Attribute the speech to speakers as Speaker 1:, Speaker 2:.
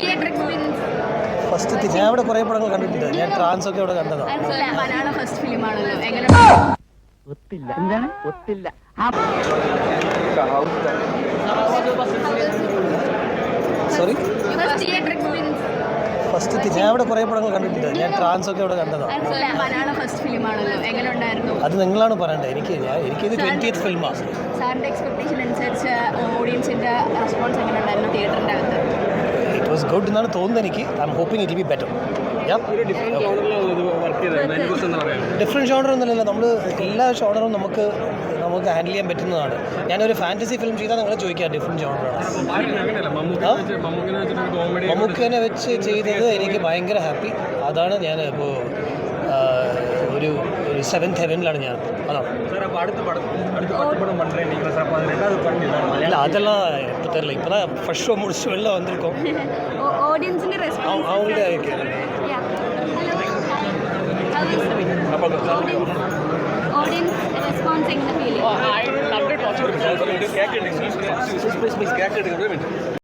Speaker 1: Theatre experience
Speaker 2: first ഞാൻ ഇവിടെ കുറേ പടങ്ങൾ കണ്ടിട്ടുണ്ട്. ഞാൻ ട്രാൻസ് ഒക്കെ ഇവിടെ കണ്ടതാണ്.
Speaker 1: മലയാളം ഫസ്റ്റ് ഫിലിം ആണല്ലോ, എങ്ങനെ
Speaker 3: ഒത്തില്ല എന്താണ് ഒത്തില്ല
Speaker 2: സോറി,
Speaker 1: തിയേറ്റർ എക്സ്പീരിയൻസ്
Speaker 2: ഫസ്റ്റ് ഞാൻ ഇവിടെ കുറേ പടങ്ങൾ കണ്ടിട്ടുണ്ട്. ഞാൻ ട്രാൻസ് ഒക്കെ ഇവിടെ കണ്ടതാണ്.
Speaker 1: മലയാളം ഫസ്റ്റ് ഫിലിം ആണല്ലോ, എങ്ങനെ ഉണ്ടായിരുന്നു?
Speaker 2: അത് നിങ്ങളാണ് പറയേണ്ടത്. എനിക്കിത് 20th ഫിലിമാണ്.
Speaker 1: സാറിന്റെ എക്സ്പെക്ടേഷൻ അനുസരിച്ച് ഓഡിയൻസിന്റെ റെസ്പോൺസ് എങ്ങനെ ഉണ്ടായിരുന്നു തിയേറ്ററിന്റെ അകത്ത്?
Speaker 2: ഇറ്റ് വാസ് ഗുഡ് എന്നാണ് തോന്നുന്നത് എനിക്ക്. I am hoping it will be better. Different ഷോണർ ഒന്നുമില്ല, നമ്മൾ എല്ലാ ഷോണറും നമുക്ക് ഹാൻഡിൽ ചെയ്യാൻ പറ്റുന്നതാണ്. ഞാനൊരു ഫാൻറ്റസി ഫിലിം ചെയ്താൽ നിങ്ങൾ ചോദിക്കുക ഡിഫറെൻറ്റ് ഷോണറാണ്. മമ്മൂക്കനെ വെച്ച് ചെയ്തത് എനിക്ക് ഭയങ്കര ഹാപ്പി. അതാണ് ഞാൻ ഇപ്പോൾ ഒരു 7th ഹെവനിലാണ് ഞാൻ. അതാണ് അല്ല, அதெல்லாம் இப்போ தெரியல. இப்போ தான் ஃபர்ஸ்ட் ஷோ முடிச்சு வெளில வந்திருக்கோம்.
Speaker 1: ഓഡിയൻസിന്റെ റെസ്പോൺസ്
Speaker 2: அவங்களே
Speaker 1: ഓഡിയൻസ് റെസ്പോൺസ് എങ്ങനെ ഫീൽ ചെയ്യും?